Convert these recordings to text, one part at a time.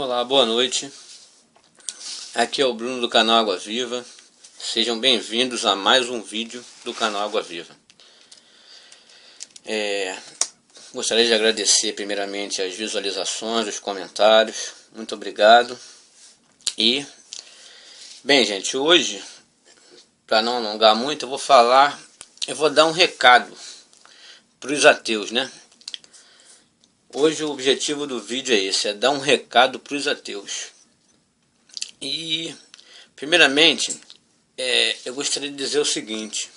Olá, boa noite. Aqui é o Bruno do canal Água Viva. Sejam bem-vindos a mais um vídeo do canal Água Viva. Gostaria de agradecer primeiramente as visualizações, os comentários. Muito obrigado. E, bem gente, hoje, para não alongar muito, eu vou dar um recado para os ateus, né? Hoje o objetivo do vídeo é esse, é dar um recado para os ateus. E, primeiramente, eu gostaria de dizer o seguinte.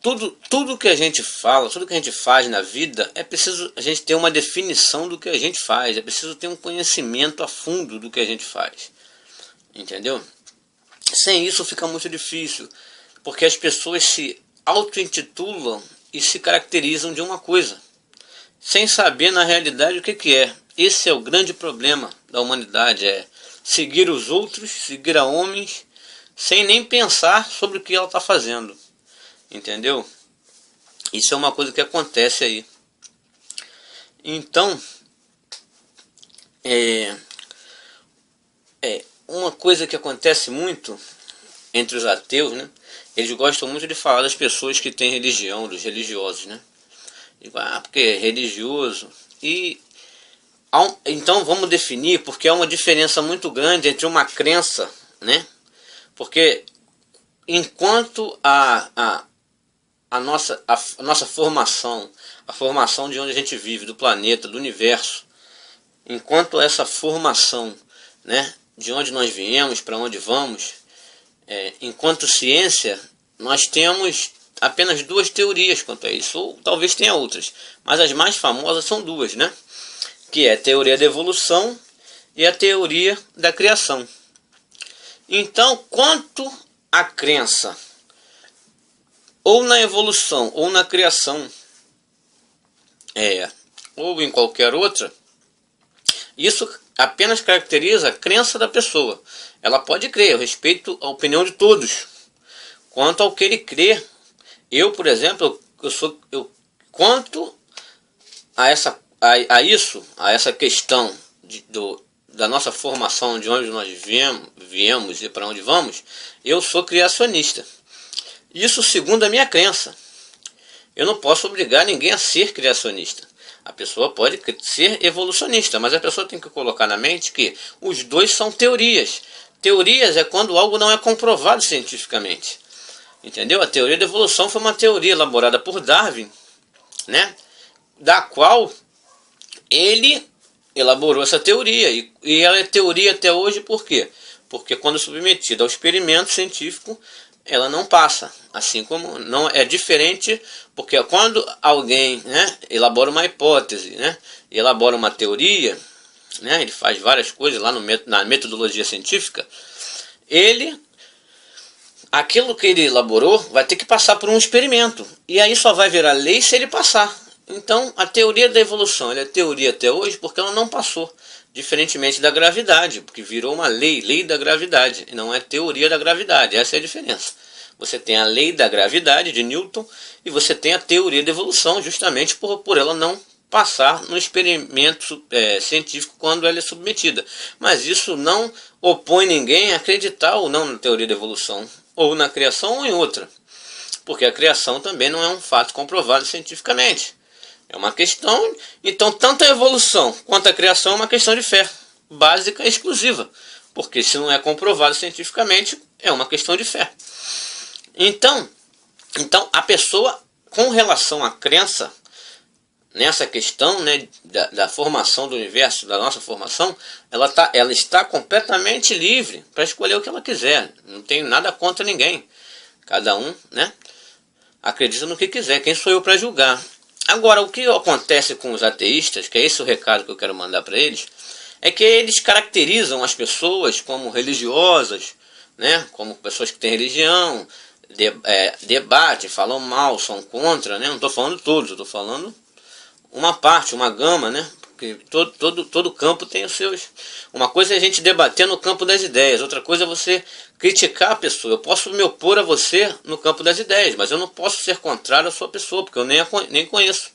Tudo que a gente fala, tudo que a gente faz na vida, é preciso a gente ter uma definição do que a gente faz. É preciso ter um conhecimento a fundo do que a gente faz. Entendeu? Sem isso fica muito difícil, porque as pessoas se auto-intitulam e se caracterizam de uma coisa, sem saber na realidade o que é. Esse é o grande problema da humanidade, é seguir os outros, seguir a homens, sem nem pensar sobre o que ela está fazendo. Entendeu? Isso é uma coisa que acontece aí. Então, uma coisa que acontece muito entre os ateus, né? Eles gostam muito de falar das pessoas que têm religião, dos religiosos, né? Porque é religioso. Então vamos definir, porque há uma diferença muito grande entre uma crença, né? Porque enquanto a nossa formação, a formação de onde a gente vive, do planeta, do universo, enquanto essa formação, né, de onde nós viemos, para onde vamos, enquanto ciência, nós temos apenas duas teorias quanto a isso, ou talvez tenha outras, mas as mais famosas são duas, né? Que é a teoria da evolução e a teoria da criação. Então, quanto à crença, ou na evolução, ou na criação, ou em qualquer outra, isso apenas caracteriza a crença da pessoa. Ela pode crer, eu respeito a opinião de todos. Quanto ao que ele crê, eu, por exemplo, quanto a essa questão da nossa formação, de onde nós viemos e para onde vamos, eu sou criacionista. Isso segundo a minha crença. Eu não posso obrigar ninguém a ser criacionista. A pessoa pode ser evolucionista, mas a pessoa tem que colocar na mente que os dois são teorias. Teorias é quando algo não é comprovado cientificamente. Entendeu? A teoria da evolução foi uma teoria elaborada por Darwin, né? Da qual ele elaborou essa teoria. E ela é teoria até hoje por quê? Porque quando submetida ao experimento científico, ela não passa. Assim como não é diferente, porque quando alguém, né, elabora uma hipótese, né, elabora uma teoria, né, ele faz várias coisas lá na metodologia científica, aquilo que ele elaborou vai ter que passar por um experimento. E aí só vai virar lei se ele passar. Então a teoria da evolução ela é teoria até hoje porque ela não passou. Diferentemente da gravidade, porque virou uma lei da gravidade, e não é teoria da gravidade, essa é a diferença. Você tem a lei da gravidade de Newton e você tem a teoria da evolução, justamente por ela não passar no experimento científico quando ela é submetida. Mas isso não opõe ninguém a acreditar ou não na teoria da evolução, ou na criação ou em outra, porque a criação também não é um fato comprovado cientificamente. É uma questão, então tanto a evolução quanto a criação é uma questão de fé, básica e exclusiva, porque se não é comprovado cientificamente, é uma questão de fé. Então a pessoa, com relação à crença, nessa questão, né, da formação do universo, da nossa formação, ela está completamente livre para escolher o que ela quiser, não tem nada contra ninguém, cada um, né, acredita no que quiser, quem sou eu para julgar? Agora, o que acontece com os ateístas, que é esse o recado que eu quero mandar para eles, é que eles caracterizam as pessoas como religiosas, né, como pessoas que têm religião, debatem, falam mal, são contra, né, não estou falando todos, estou falando uma parte, uma gama, né, porque todo campo tem os seus. Uma coisa é a gente debater no campo das ideias, outra coisa é você criticar a pessoa. Eu posso me opor a você no campo das ideias, mas eu não posso ser contrário à sua pessoa, porque eu nem conheço.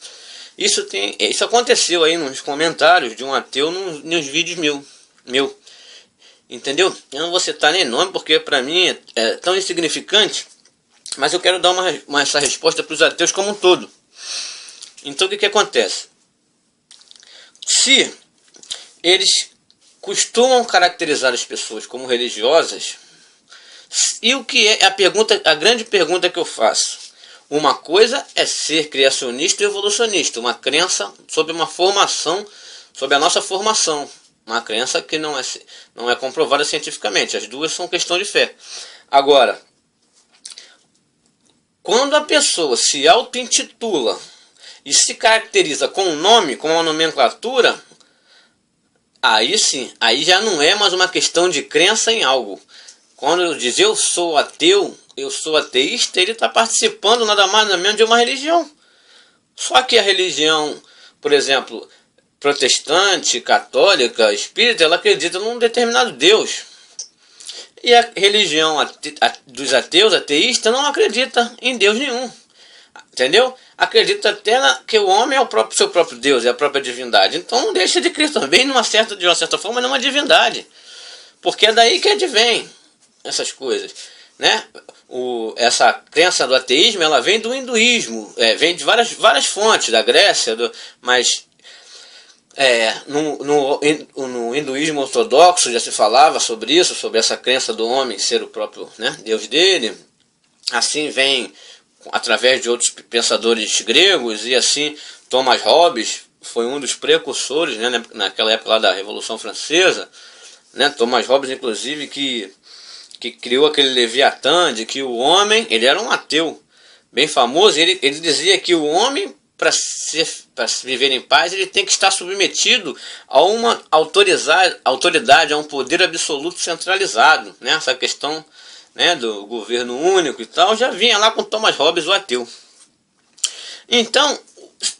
Isso aconteceu aí nos comentários de um ateu nos vídeos meu. Entendeu? Eu não vou citar nem nome porque para mim é tão insignificante, mas eu quero dar essa resposta para os ateus como um todo. Então o que acontece? Se eles costumam caracterizar as pessoas como religiosas, e o que é a grande pergunta que eu faço? Uma coisa é ser criacionista e evolucionista, uma crença sobre uma formação, sobre a nossa formação, uma crença que não é comprovada cientificamente. As duas são questão de fé. Agora, quando a pessoa se auto-intitula e se caracteriza com um nome, com uma nomenclatura, aí sim, aí já não é mais uma questão de crença em algo. Quando eu diz eu sou ateu, eu sou ateísta, ele está participando nada mais nada menos de uma religião. Só que a religião, por exemplo, protestante, católica, espírita, ela acredita num determinado Deus. E a religião dos ateus, ateístas, não acredita em Deus nenhum. Entendeu? Acredita até que o homem é o seu próprio Deus, é a própria divindade. Então não deixa de crer também, de uma certa forma, numa divindade. Porque é daí que advém essas coisas, né? Essa crença do ateísmo, ela vem do hinduísmo, vem de várias fontes, da Grécia, mas no hinduísmo ortodoxo já se falava sobre isso, sobre essa crença do homem ser o próprio, né, Deus dele. Assim vem através de outros pensadores gregos, e assim Thomas Hobbes foi um dos precursores, né, naquela época lá da Revolução Francesa, né, Thomas Hobbes inclusive que criou aquele Leviatã, de que o homem, ele era um ateu bem famoso, ele dizia que o homem, para viver em paz, ele tem que estar submetido a uma autoridade, a um poder absoluto centralizado, né? Essa questão, né, do governo único e tal, já vinha lá com Thomas Hobbes, o ateu. Então,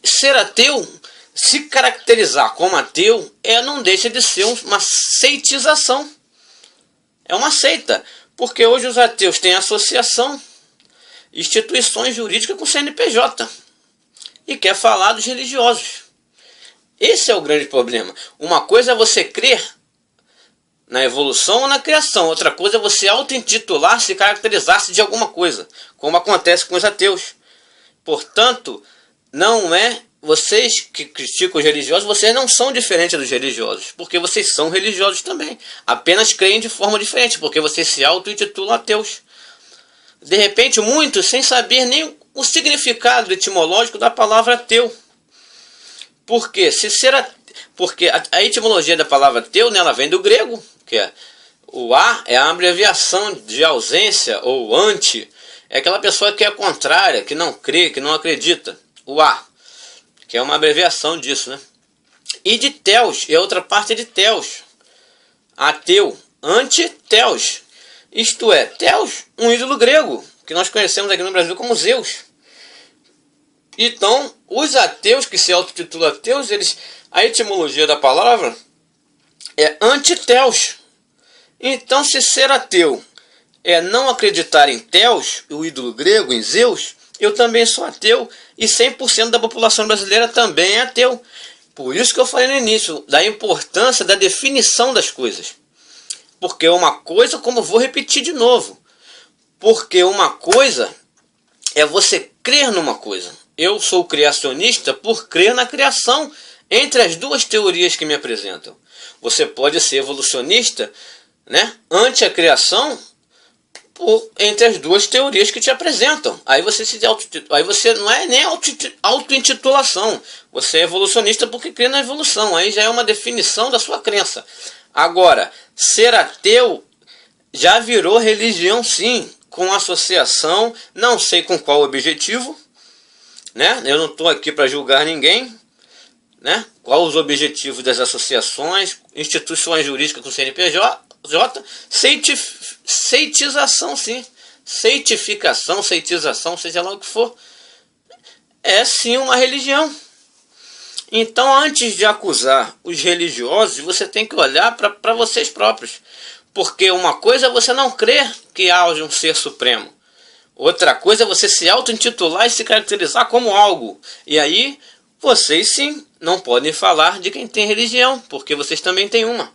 ser ateu, se caracterizar como ateu, não deixa de ser uma seitização. É uma seita, porque hoje os ateus têm associação, instituições jurídicas com CNPJ, e quer falar dos religiosos. Esse é o grande problema. Uma coisa é você crer na evolução ou na criação, outra coisa é você auto-intitular-se e caracterizar-se de alguma coisa, como acontece com os ateus. Portanto, não é... Vocês que criticam os religiosos, vocês não são diferentes dos religiosos, porque vocês são religiosos também. Apenas creem de forma diferente, porque vocês se auto-intitulam ateus. De repente, muitos sem saber nem o significado etimológico da palavra ateu. Por quê? Porque a etimologia da palavra ateu, né, ela vem do grego, que o a é a abreviação de ausência ou anti. É aquela pessoa que é contrária, que não crê, que não acredita. O a, que é uma abreviação disso, né? E de teos, e a outra parte é de teos. Ateu, anti-teos. Isto é, teos, um ídolo grego, que nós conhecemos aqui no Brasil como Zeus. Então, os ateus que se autotitulam ateus, a etimologia da palavra é anti-teos. Então, se ser ateu é não acreditar em Teos, o ídolo grego, em Zeus, eu também sou ateu, e 100% da população brasileira também é ateu. Por isso que eu falei no início, da importância da definição das coisas. Porque uma coisa, como vou repetir de novo, porque uma coisa é você crer numa coisa. Eu sou criacionista por crer na criação, entre as duas teorias que me apresentam. Você pode ser evolucionista, né, ante a criação, entre as duas teorias que te apresentam. Aí você não é nem auto-intitulação. Você é evolucionista porque crê na evolução. Aí já é uma definição da sua crença. Agora, ser ateu já virou religião, sim, com associação, não sei com qual objetivo, né? Eu não estou aqui para julgar ninguém, né? Qual os objetivos das associações, instituições jurídicas com CNPJ, seitização, sim, seitização, seja lá o que for, é sim uma religião. Então, antes de acusar os religiosos, você tem que olhar para vocês próprios, porque uma coisa é você não crer que haja um ser supremo, outra coisa é você se auto-intitular e se caracterizar como algo, e aí vocês sim não podem falar de quem tem religião, porque vocês também têm uma.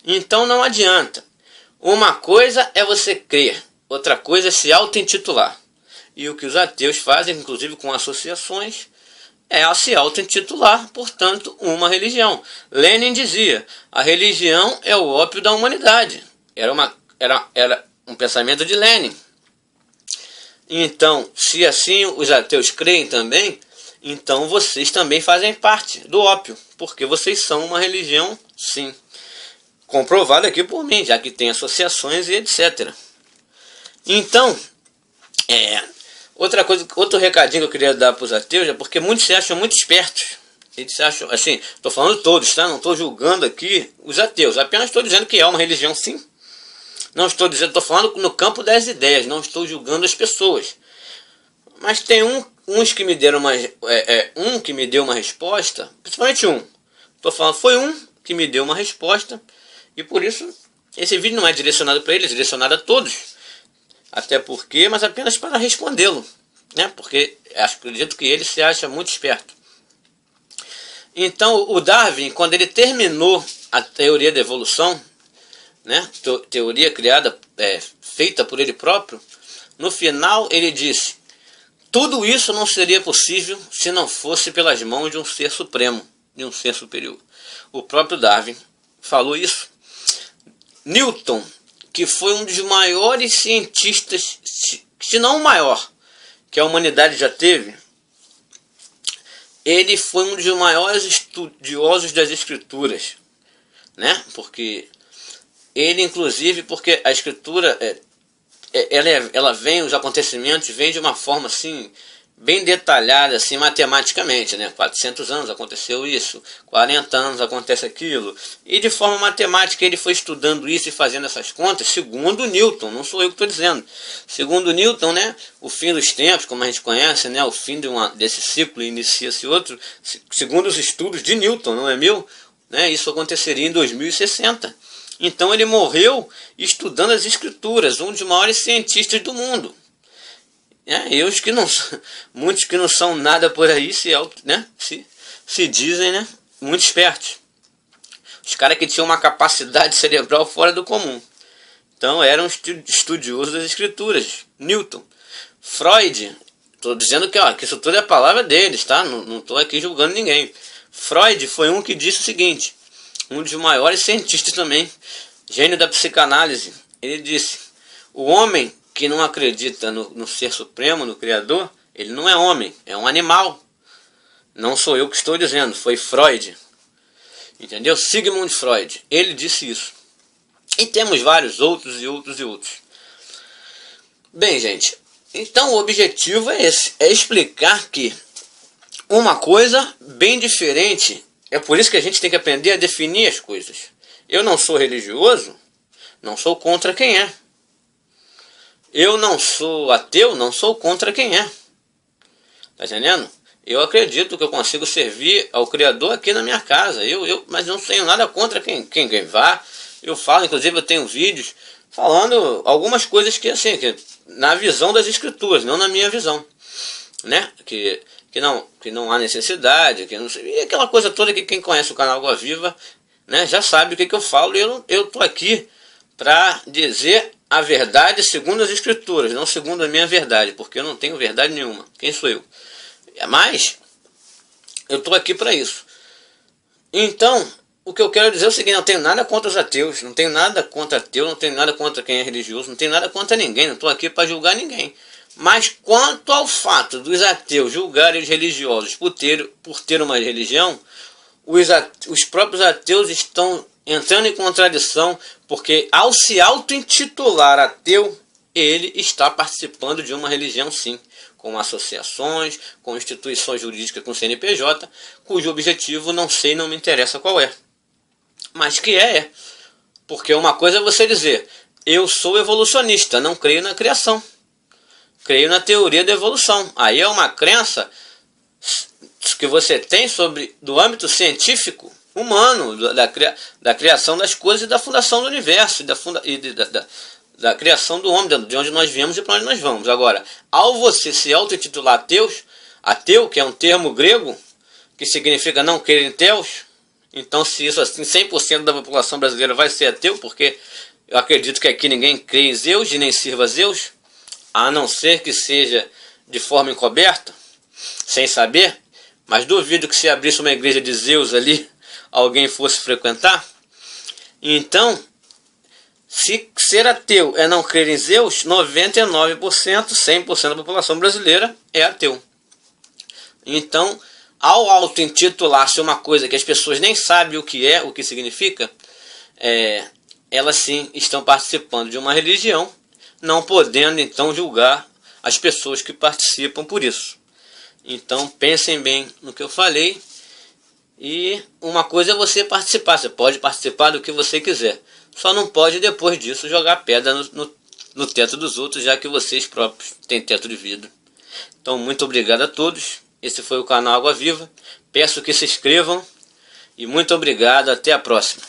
Então não adianta. Uma coisa é você crer, outra coisa é se auto-intitular. E o que os ateus fazem, inclusive com associações, é se auto-intitular, portanto, uma religião. Lenin dizia, a religião é o ópio da humanidade. Era um pensamento de Lenin. Então, se assim os ateus creem também, então vocês também fazem parte do ópio, porque vocês são uma religião, sim. Comprovado aqui por mim, já que tem associações e etc. Então, outro recadinho que eu queria dar para os ateus é porque muitos se acham muito espertos. Eles se acham, assim, estou falando todos, tá? Não estou julgando aqui os ateus, apenas estou dizendo que é uma religião, sim. Não estou dizendo, estou falando no campo das ideias, não estou julgando as pessoas. Mas tem uns que me deram um que me deu uma resposta, principalmente um. Estou falando, foi um que me deu uma resposta, e por isso esse vídeo não é direcionado para ele, é direcionado a todos. Até porque, mas apenas para respondê-lo, né? Porque acredito que ele se acha muito esperto. Então o Darwin, quando ele terminou a teoria da evolução, né? Teoria criada, feita por ele próprio, no final ele disse: tudo isso não seria possível se não fosse pelas mãos de um ser supremo, de um ser superior. O próprio Darwin falou isso. Newton, que foi um dos maiores cientistas, se não o maior, que a humanidade já teve, ele foi um dos maiores estudiosos das escrituras, né? Porque ele, inclusive, porque a escritura, ela vem, os acontecimentos vêm de uma forma assim, bem detalhada, assim, matematicamente, né? 400 anos aconteceu isso, 40 anos acontece aquilo, e de forma matemática ele foi estudando isso e fazendo essas contas, segundo Newton, não sou eu que estou dizendo, segundo Newton, né? O fim dos tempos, como a gente conhece, né? O fim desse ciclo inicia-se outro, segundo os estudos de Newton, não é meu, né? Isso aconteceria em 2060. Então ele morreu estudando as escrituras, um dos maiores cientistas do mundo. E os que não, muitos que não são nada por aí se dizem, né, muito espertos. Os caras que tinham uma capacidade cerebral fora do comum. Então eram estudiosos das escrituras. Newton, Freud, estou dizendo que isso tudo é a palavra deles, tá? Não estou aqui julgando ninguém. Freud foi um que disse o seguinte, um dos maiores cientistas também, gênio da psicanálise. Ele disse: o homem que não acredita no ser supremo, no Criador, ele não é homem, é um animal. Não sou eu que estou dizendo, foi Freud. Entendeu? Sigmund Freud, ele disse isso. E temos vários outros e outros e outros. Bem, gente, então o objetivo é esse, é explicar que uma coisa bem diferente, é por isso que a gente tem que aprender a definir as coisas. Eu não sou religioso, não sou contra quem é. Eu não sou ateu, não sou contra quem é. Tá entendendo? Eu acredito que eu consigo servir ao Criador aqui na minha casa. Mas não tenho nada contra quem vá. Eu falo, inclusive eu tenho vídeos falando algumas coisas que assim, que na visão das escrituras, não na minha visão, né? Que não há necessidade, que não sei, e aquela coisa toda que quem conhece o canal Água Viva, né, já sabe o que eu falo. E eu tô aqui para dizer a verdade segundo as escrituras, não segundo a minha verdade, porque eu não tenho verdade nenhuma. Quem sou eu? Mas eu estou aqui para isso. Então, o que eu quero dizer é o seguinte: não tenho nada contra os ateus, não tenho nada contra ateu, não tenho nada contra quem é religioso, não tenho nada contra ninguém, não estou aqui para julgar ninguém. Mas quanto ao fato dos ateus julgarem os religiosos por ter uma religião, os próprios ateus estão entrando em contradição, porque ao se auto-intitular ateu, ele está participando de uma religião, sim, com associações, com instituições jurídicas, com CNPJ, cujo objetivo não sei, não me interessa qual é. Mas que é. Porque uma coisa é você dizer: eu sou evolucionista, não creio na criação, creio na teoria da evolução. Aí é uma crença que você tem do âmbito científico humano, da criação das coisas e da fundação do universo, da criação do homem, de onde nós viemos e para onde nós vamos. Agora, ao você se auto-intitular ateu, que é um termo grego, que significa não crer em Deus. Então, se isso assim, 100% da população brasileira vai ser ateu, porque eu acredito que aqui ninguém crê em Zeus e nem sirva a Zeus, a não ser que seja de forma encoberta, sem saber, mas duvido que se abrisse uma igreja de Zeus ali, alguém fosse frequentar. Então, se ser ateu é não crer em Zeus, 99%, 100% da população brasileira é ateu. Então, ao auto-intitular-se uma coisa que as pessoas nem sabem o que é, o que significa, elas sim estão participando de uma religião, não podendo então julgar as pessoas que participam por isso. Então pensem bem no que eu falei. E uma coisa é você participar, você pode participar do que você quiser, só não pode depois disso jogar pedra no teto dos outros, já que vocês próprios têm teto de vidro. Então muito obrigado a todos, esse foi o canal Água Viva, peço que se inscrevam e muito obrigado, até a próxima.